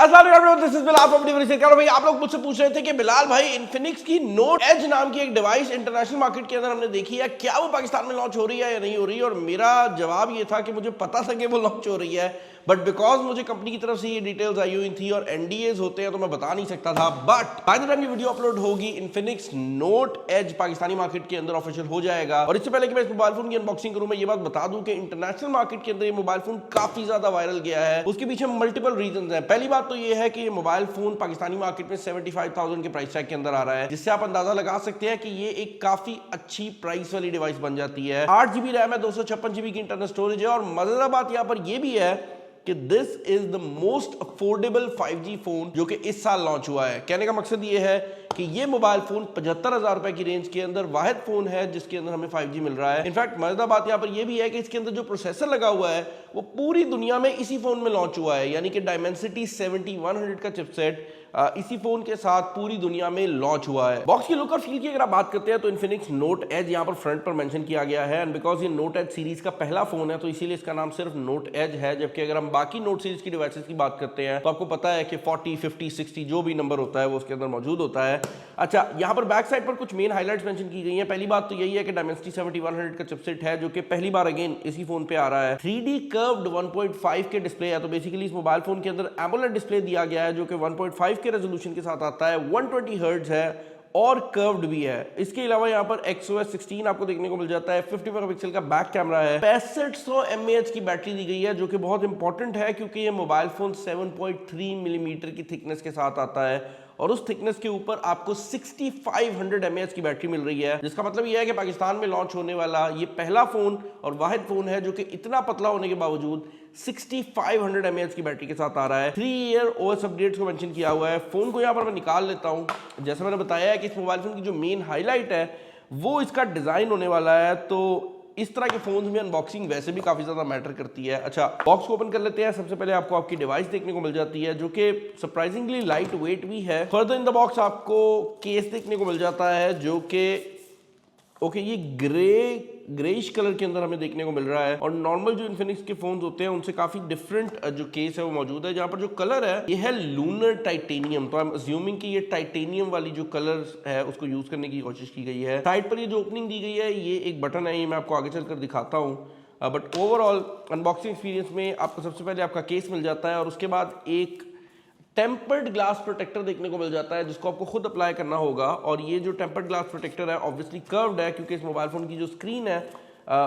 भाई आप लोग मुझसे पूछ रहे थे कि बिलाल भाई इन्फिनिक्स की नोट एज नाम की एक डिवाइस इंटरनेशनल मार्केट के अंदर हमने देखी है, क्या वो पाकिस्तान में लॉन्च हो रही है या नहीं हो रही है। और मेरा जवाब ये था कि मुझे पता था कि वो लॉन्च हो रही है, बट बिकॉज मुझे कंपनी की तरफ से ये डिटेल्स आई हुई थी और एनडीएज होते हैं तो मैं बता नहीं सकता था। बट बाय द टाइम ये वीडियो अपलोड होगी Infinix Note Edge Pakistani market के अंदर ऑफिशियल हो जाएगा। और इससे पहले कि मैं इस मोबाइल फोन की अनबॉक्सिंग करूं, मैं ये बात बता दूं कि इंटरनेशनल मार्केट के अंदर ये मोबाइल फोन काफी ज्यादा वायरल गया है। उसके पीछे मल्टीपल रीजंस हैं। पहली बात तो ये है कि ये मोबाइल फोन पाकिस्तानी मार्केट में 75,000 के प्राइस टैग के अंदर आ रहा है, जिससे आप अंदाजा लगा सकते हैं कि ये एक काफी अच्छी प्राइस वाली डिवाइस बन जाती है। 8 GB रैम है, 256 GB की इंटरनल स्टोरेज है और मजेदार बात यहां पर यह भी है कि this is the most affordable 5G phone जो कि इस साल लॉन्च हुआ है। कहने का मकसद ये है कि ये मोबाइल फोन 75,000 रुपए की रेंज के अंदर वाहिद फोन है जिसके अंदर हमें 5G मिल रहा है। इनफैक्ट मजेदार बात यहां पर यह भी है कि इसके अंदर जो प्रोसेसर लगा हुआ है वो पूरी दुनिया में इसी फोन में लॉन्च हुआ है, यानी कि डायमेंसिटी 7100 का चिपसेट इसी फोन के साथ पूरी दुनिया में लॉन्च हुआ है। बॉक्स की लुक और फील की अगर आप बात करते हैं तो इन्फिनिक्स नोट एज यहां पर फ्रंट पर मेंशन किया गया है, एंड बिकॉज ये नोट एज सीरीज का पहला फोन है तो इसीलिए इसका नाम सिर्फ नोट एज है। जबकि अगर हम बाकी नोट सीरीज की डिवाइसेस की बात करते हैं तो आपको पता है कि 40, 50, 60 जो भी नंबर होता है वो उसके अंदर मौजूद होता है। अच्छा, यहाँ पर बैक साइड पर कुछ मेन हाइलाइट्स मेंशन की गई हैं। पहली बात तो यही है कि डायमेंसिटी 7100 का चिपसेट है जो कि पहली बार अगेन इसी फोन पे आ रहा है। 3D कर्व्ड 1.5 के डिस्प्ले है, तो बेसिकली इस मोबाइल फोन के अंदर एमोलेड डिस्प्ले दिया गया है जो कि 1.5 के रेजोल्यूशन के साथ आता है, 120 हर्ट्ज है और कर्व्ड भी है। इसके अलावा यहाँ पर XOS 16 आपको देखने को मिल जाता है। 50 मेगापिक्सल का बैक कैमरा है। 6500 mAh की बैटरी दी गई है जो कि बहुत इंपॉर्टेंट है क्योंकि ये मोबाइल फोन 7.3 मिलीमीटर की थिकनेस के साथ आता है और उस थिकनेस के ऊपर आपको 6500 mAh की बैटरी मिल रही है, जिसका मतलब यह है कि पाकिस्तान में लॉन्च होने वाला ये पहला फोन और वाहिद फोन है जो कि इतना पतला होने के बावजूद 6500 mAh की बैटरी के साथ आ रहा है। 3 ईयर OS अपडेट्स को मेंशन किया हुआ है। फोन को यहाँ पर मैं निकाल लेता हूँ। जैसे मैंने बताया है कि इस मोबाइल फोन की जो मेन हाईलाइट है वो इसका डिजाइन होने वाला है, तो इस तरह के फोन्स में अनबॉक्सिंग वैसे भी काफी ज्यादा मैटर करती है। अच्छा, बॉक्स को ओपन कर लेते हैं। सबसे पहले आपको आपकी डिवाइस देखने को मिल जाती है जो कि सरप्राइजिंगली लाइट वेट भी है। फर्दर इन द बॉक्स आपको केस देखने को मिल जाता है जो कि ये ग्रेइश कलर के अंदर हमें देखने को मिल रहा है और नॉर्मल जो इन्फिनिक्स के फोन्स होते हैं उनसे काफी डिफरेंट जो केस है वो मौजूद है। जहां पर जो कलर है ये है लूनर टाइटेनियम, तो आई एम अज्यूमिंग कि ये टाइटेनियम वाली जो कलर है उसको यूज करने की कोशिश की गई है। साइड पर ये जो ओपनिंग दी गई है ये एक बटन है, ये मैं आपको आगे चलकर दिखाता हूँ। बट ओवरऑल अनबॉक्सिंग एक्सपीरियंस में आपको सबसे पहले आपका केस मिल जाता है और उसके बाद एक टेम्पर्ड ग्लास प्रोटेक्टर देखने को मिल जाता है जिसको आपको खुद अप्लाई करना होगा। और ये जो टेम्पर्ड ग्लास प्रोटेक्टर है ऑब्वियसली कर्व्ड है क्योंकि इस मोबाइल फोन की जो स्क्रीन है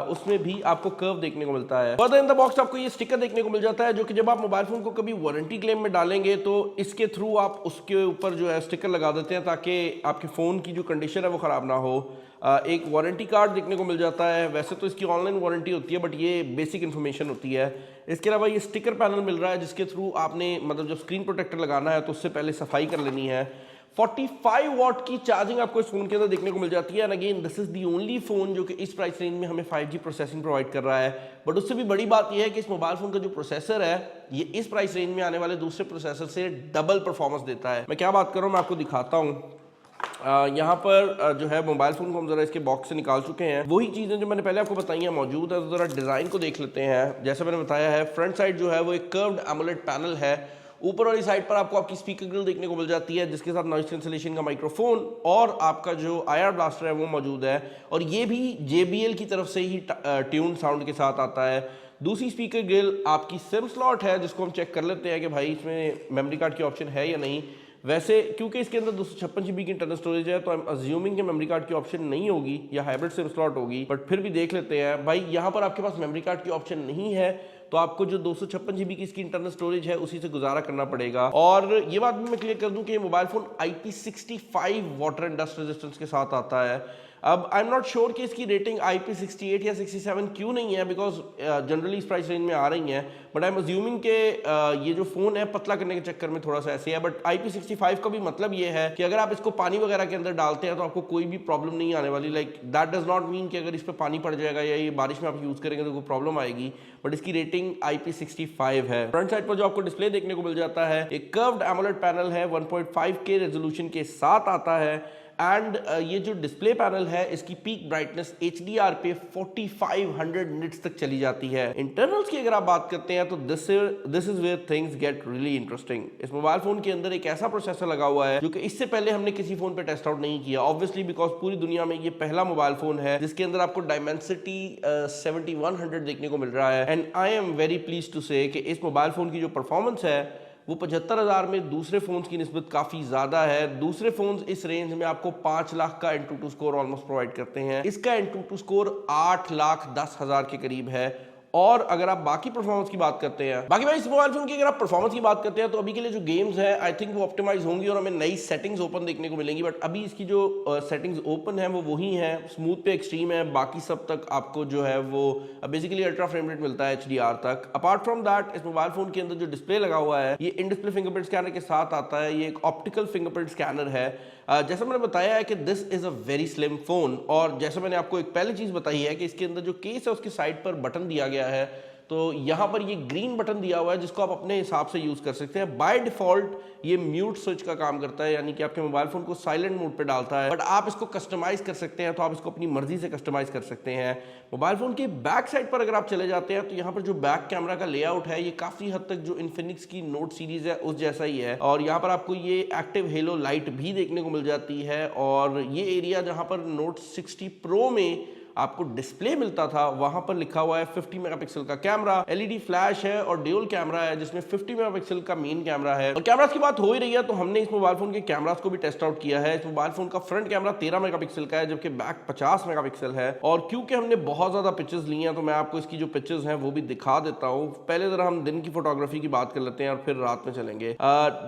उसमें भी आपको कर्व देखने को मिलता है। फर्दर इन द बॉक्स आपको ये स्टिकर देखने को मिल जाता है जो कि जब आप मोबाइल फोन को कभी वारंटी क्लेम में डालेंगे तो इसके थ्रू आप उसके ऊपर जो है स्टिकर लगा देते हैं ताकि आपके फोन की जो कंडीशन है वो खराब ना हो। एक वारंटी कार्ड देखने को मिल जाता है। वैसे तो इसकी ऑनलाइन वारंटी होती है बट ये बेसिक इन्फॉर्मेशन होती है। इसके अलावा ये स्टिकर पैनल मिल रहा है जिसके थ्रू आपने मतलब जब स्क्रीन प्रोटेक्टर लगाना है तो उससे पहले सफाई कर लेनी है। 45 वॉट की चार्जिंग आपको इस फोन के अंदर देखने को मिल जाती है। And again this is the only phone जो कि इस प्राइस रेंज में हमें 5G प्रोसेसिंग प्रोवाइड कर रहा है। बट उससे भी बड़ी बात यह है कि इस मोबाइल फोन का जो प्रोसेसर है ये इस प्राइस रेंज में आने वाले दूसरे प्रोसेसर से डबल परफॉर्मेंस देता है। मैं क्या बात कर रहा हूँ मैं आपको दिखाता हूँ। यहाँ पर जो है मोबाइल फोन को हम जरा इसके बॉक्स से निकाल चुके हैं। वही चीजें जो मैंने पहले आपको बताई हैं मौजूद है, तो जरा डिजाइन को देख लेते हैं। जैसे मैंने बताया है फ्रंट साइड जो है वो एक कर्व्ड एमोलेड पैनल है। ऊपर वाली साइड पर आपको आपकी स्पीकर ग्रिल देखने को मिल जाती है जिसके साथ नॉइस कैंसलेशन का माइक्रोफोन और आपका जो IR ब्लास्टर है वो मौजूद है और ये भी JBL की तरफ से ही ट्यून साउंड के साथ आता है। दूसरी स्पीकर ग्रिल आपकी सिम स्लॉट है जिसको हम चेक कर लेते हैं कि भाई इसमें मेमोरी कार्ड की ऑप्शन है या नहीं। वैसे क्योंकि इसके अंदर 256 GB की इंटरनल स्टोरेज है तो आई एम अज्यूमिंग कि मेमोरी कार्ड की ऑप्शन नहीं होगी या हाइब्रिड सिम स्लॉट होगी, बट फिर भी देख लेते हैं। भाई यहाँ पर आपके पास मेमोरी कार्ड की ऑप्शन नहीं है तो आपको जो 256 GB की इसकी इंटरनल स्टोरेज है उसी से गुजारा करना पड़ेगा। और ये बात भी मैं क्लियर कर दूं कि ये mobile phone IP65 water and dust resistance के साथ आता है। अब आई एम नॉट श्योर कि इसकी रेटिंग IP68 या 67 क्यों नहीं है, बिकॉज जनरली इस प्राइस रेंज में आ रही हैं, बट आई एम अज्यूमिंग के ये जो फोन है पतला करने के चक्कर में थोड़ा सा ऐसे है। बट IP65 का भी मतलब ये है कि अगर आप इसको पानी वगैरह के अंदर डालते हैं तो आपको कोई भी प्रॉब्लम नहीं आने वाली। Like that does not mean कि अगर इस पर पानी पड़ जाएगा या ये बारिश में आप यूज करेंगे तो कोई प्रॉब्लम आएगी, बट इसकी रेटिंग IP65 है। फ्रंट साइड पर जो आपको डिस्प्ले देखने को मिल जाता है एक कर्व्ड एमोलेड पैनल है, 1.5K रेजोल्यूशन के साथ आता है। एंड ये जो डिस्प्ले पैनल है इसकी पीक ब्राइटनेस HDR पे 4500 निट्स तक चली जाती है। इंटरनल्स की अगर आप बात करते हैं तो this is where things get really interesting. इस मोबाइल फोन के अंदर एक ऐसा प्रोसेसर लगा हुआ है जो कि इससे पहले हमने किसी फोन पे टेस्ट आउट नहीं किया, ऑब्वियसली बिकॉज पूरी दुनिया में ये पहला मोबाइल फोन है जिसके अंदर आपको डायमेंसिटी 7100 देखने को मिल रहा है। And I am very please to say कि इस मोबाइल फोन की जो परफॉर्मेंस है वो 75,000 में दूसरे फोन्स की निस्बत काफी ज्यादा है। दूसरे फोन्स इस रेंज में आपको 5 लाख का Antutu स्कोर ऑलमोस्ट प्रोवाइड करते हैं, इसका Antutu स्कोर 8,10,000 के करीब है। और अगर आप बाकी परफॉर्मेंस की बात करते हैं, बाकी भाई इस मोबाइल फोन की अगर आप परफॉर्मेंस की बात करते हैं तो अभी के लिए जो गेम्स हैं आई थिंक वो ऑप्टिमाइज होंगी और हमें नई सेटिंग्स ओपन देखने को मिलेंगी। बट अभी इसकी जो सेटिंग्स ओपन है वो वही है, स्मूथ पे एक्सट्रीम है, बाकी सब तक आपको जो है वो बेसिकली अल्ट्रा फ्रेम रेट मिलता है HDR तक। अपार्ट फ्रॉम दैट इस मोबाइल फोन के अंदर जो डिस्प्ले लगा हुआ है ये इन डिस्प्ले फिंगरप्रिंट स्कैनर के साथ आता है। ये एक ऑप्टिकल फिंगरप्रिंट स्कैनर है। जैसा मैंने बताया है कि this is a very slim phone, और जैसा मैंने आपको एक पहले चीज बताई है कि इसके अंदर जो केस है उसके साइड पर बटन दिया गया है, तो यहाँ पर ये ग्रीन बटन दिया हुआ है जिसको आप अपने हिसाब से यूज कर सकते हैं। बाय डिफॉल्ट ये म्यूट स्विच का काम करता है, यानी कि आपके मोबाइल फोन को साइलेंट मोड पे डालता है, बट आप इसको कस्टमाइज कर सकते हैं, तो आप इसको अपनी मर्जी से कस्टमाइज कर सकते हैं। मोबाइल फोन की बैक साइड पर अगर आप चले जाते हैं तो यहाँ पर जो बैक कैमरा का लेआउट है ये काफी हद तक जो इन्फिनिक्स की नोट सीरीज है उस जैसा ही है, और यहाँ पर आपको ये एक्टिव हेलो लाइट भी देखने को मिल जाती है। और ये एरिया जहाँ पर नोट 60 प्रो में आपको डिस्प्ले मिलता था वहां पर लिखा हुआ है 50 मेगापिक्सल का कैमरा, LED फ्लैश है और ड्यूल कैमरा है जिसमें 50 मेगापिक्सल का मेन कैमरा है। और कैमरास की बात हो ही रही है तो हमने इस मोबाइल फोन के कैमरास को भी टेस्ट आउट किया है। इस मोबाइल फोन का फ्रंट कैमरा 13 मेगापिक्सल का है जबकि बैक 50 मेगापिक्सल है। और क्योंकि हमने बहुत ज्यादा पिक्चर्स ली हैं तो मैं आपको इसकी जो पिक्चर्स हैं वो भी दिखा देता हूँ। पहले जरा हम दिन की फोटोग्राफी की बात कर लेते हैं और फिर रात में चलेंगे।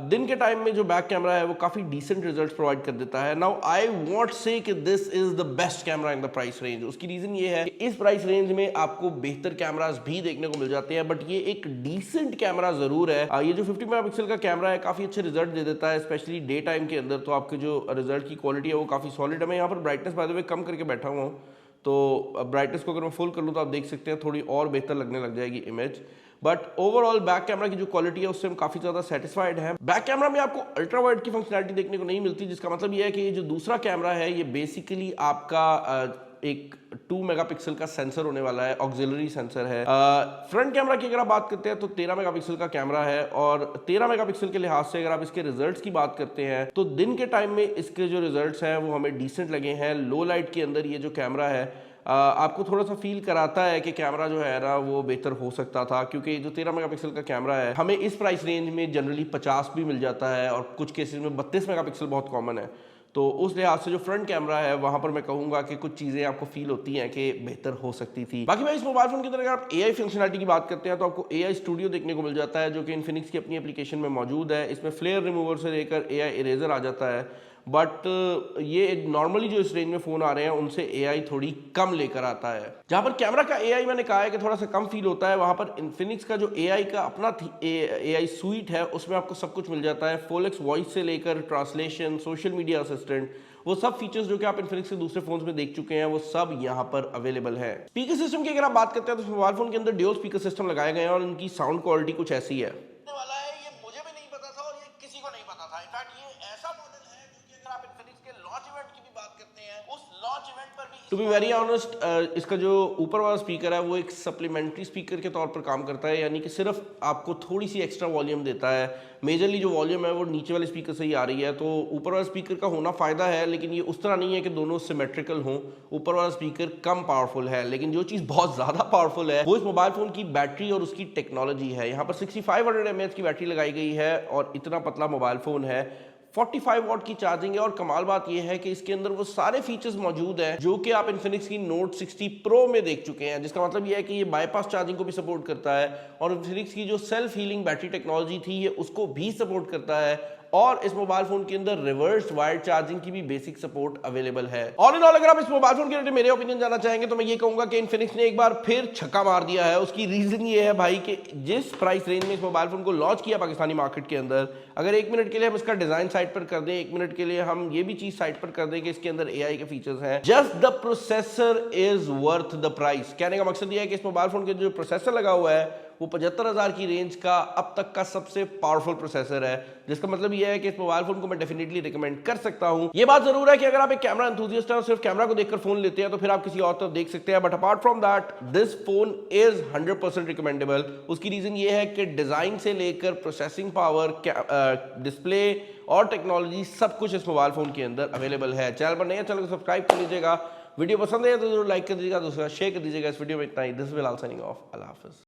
दिन के टाइम में जो बैक कैमरा है वो काफी डिसेंट रिजल्ट प्रोवाइड कर देता है। नाउ आई वॉन्ट से कि this is the best camera in the price range. उसकी रीजन ये है कि इस प्राइस रेंज में आपको बेहतर कैमरास भी देखने को मिल जाते हैं, बट ये एक डिसेंट कैमरा जरूर है। ये जो 50 मेगापिक्सल का कैमरा है काफी अच्छे रिजल्ट दे देता है, स्पेशली डे टाइम के अंदर। तो आपके जो रिजल्ट की क्वालिटी है वो काफी सॉलिड है। मैं यहाँ पर ब्राइटनेस बाय द वे कम करके बैठा हुआ हूँ, तो ब्राइटनेस को अगर मैं फुल कर लूँ तो आप देख सकते हैं थोड़ी और बेहतर लगने लग जाएगी image. But overall back camera की जो क्वालिटी है उससे हम काफी ज्यादा सेटिस्फाइड हैं। बैक कैमरा में आपको अल्ट्रा वाइड की फंक्शनैलिटी देखने को नहीं मिलती, जिसका मतलब ये है कि ये जो दूसरा कैमरा है ये बेसिकली आपका एक 2 मेगापिक्सल का सेंसर होने वाला है, ऑक्सिलरी सेंसर है। फ्रंट कैमरा की अगर आप बात करते हैं तो 13 मेगापिक्सल का कैमरा है, और 13 मेगापिक्सल के लिहाज से अगर आप इसके रिजल्ट्स की बात करते हैं तो दिन के टाइम में इसके जो रिजल्ट्स हैं वो हमें डिसेंट लगे हैं। लो लाइट के अंदर ये जो कैमरा है आपको थोड़ा सा फील कराता है कि कैमरा जो है ना वो बेहतर हो सकता था, क्योंकि जो 13 मेगापिक्सल का कैमरा है हमें इस प्राइस रेंज में जनरली 50 भी मिल जाता है और कुछ केसेस में 32 मेगापिक्सल बहुत कॉमन है। तो उस लिहाज से जो फ्रंट कैमरा है वहां पर मैं कहूंगा कि कुछ चीजें आपको फील होती हैं कि बेहतर हो सकती थी। बाकी भाई इस मोबाइल फोन के अंदर अगर आप AI फंक्शनलिटी की बात करते हैं तो आपको AI स्टूडियो देखने को मिल जाता है जो कि इन्फिनिक्स की अपनी एप्लीकेशन में मौजूद है। इसमें फ्लेयर रिमूवर से लेकर AI इरेजर आ जाता है, बट ये नॉर्मली जो इस रेंज में फोन आ रहे हैं उनसे AI थोड़ी कम लेकर आता है। जहां पर कैमरा का AI मैंने कहा है कि थोड़ा सा कम फील होता है, वहां पर इन्फिनिक्स का जो AI का अपना AI स्वीट है उसमें आपको सब कुछ मिल जाता है। फोलेक्स वॉइस से लेकर ट्रांसलेशन, सोशल मीडिया असिस्टेंट, वो सब फीचर्स जो कि आप इन्फिनिक्स के दूसरे फोन्स में देख चुके हैं वो सब यहाँ पर अवेलेबल है। स्पीकर सिस्टम की अगर आप बात करते हैं तो मोबाइल फोन के अंदर ड्यूल स्पीकर सिस्टम लगाए गए हैं और उनकी साउंड क्वालिटी कुछ ऐसी है। टू बी वेरी ऑनेस्ट इसका जो ऊपर वाला स्पीकर है वो एक सप्लीमेंट्री स्पीकर के तौर पर काम करता है, यानी कि सिर्फ आपको थोड़ी सी एक्स्ट्रा वॉल्यूम देता है। मेजरली जो वॉल्यूम है वो नीचे वाले स्पीकर से ही आ रही है, तो ऊपर वाला स्पीकर का होना फ़ायदा है, लेकिन ये उस तरह नहीं है कि दोनों सिमेट्रिकल हों। ऊपर वाला स्पीकर कम पावरफुल है, लेकिन जो चीज़ बहुत ज़्यादा पावरफुल है वो इस मोबाइल फ़ोन की बैटरी और उसकी टेक्नोलॉजी है। यहाँ पर 6500 mAh की बैटरी लगाई गई है और इतना पतला मोबाइल फ़ोन है। 45 वॉट की चार्जिंग है, और कमाल बात यह है कि इसके अंदर वो सारे फीचर्स मौजूद हैं जो कि आप इन्फिनिक्स की नोट 60 प्रो में देख चुके हैं, जिसका मतलब यह है कि ये बाईपास चार्जिंग को भी सपोर्ट करता है, और इन्फिनिक्स की जो सेल्फ हीलिंग बैटरी टेक्नोलॉजी थी ये उसको भी सपोर्ट करता है, और इस मोबाइल फोन के अंदर रिवर्स वायर्ड चार्जिंग की भी बेसिक सपोर्ट अवेलेबल है। ऑल इन ऑल अगर आप इस मोबाइल फोन के रिलेटेड मेरे ओपिनियन जानना चाहेंगे तो मैं ये कहूंगा कि इन्फिनिक्स ने एक बार फिर छक्का मार दिया है। उसकी रीजन ये है भाई कि जिस प्राइस रेंज में इस मोबाइल फोन को लॉन्च किया पाकिस्तानी मार्केट के अंदर, अगर 1 मिनट के लिए हम इसका डिजाइन साइड पर कर दें, 1 मिनट के लिए हम ये भी चीज साइड पर कर दें कि इसके अंदर AI के फीचर्स हैं, just the processor is worth the price. कहने का मकसद ये है कि इस मोबाइल फोन के जो प्रोसेसर लगा हुआ है वो 75,000 की रेंज का अब तक का सबसे पावरफुल प्रोसेसर है, जिसका मतलब ये है कि इस मोबाइल फोन को मैं डेफिनेटली रिकमेंड कर सकता हूं। ये बात जरूर है कि अगर आप एक कैमरा एंथुसियास्ट हैं और सिर्फ कैमरा को देखकर फोन लेते हैं तो फिर आप किसी और तरफ देख सकते हैं, but apart from that this phone is 100% recommendable. उसकी रीजन ये है कि डिजाइन से लेकर प्रोसेसिंग पावर, डिस्प्ले और टेक्नोलॉजी सब कुछ इस मोबाइल फोन के अंदर अवेलेबल है। चैनल पर नए चैनल को सब्सक्राइब कर लीजिएगा, वीडियो पसंद है तो जरूर लाइक कर दीजिएगा, दूसरा शेयर कर दीजिएगा। इस वीडियो में इतना ही। This will all signing off. अल्लाह हाफिज।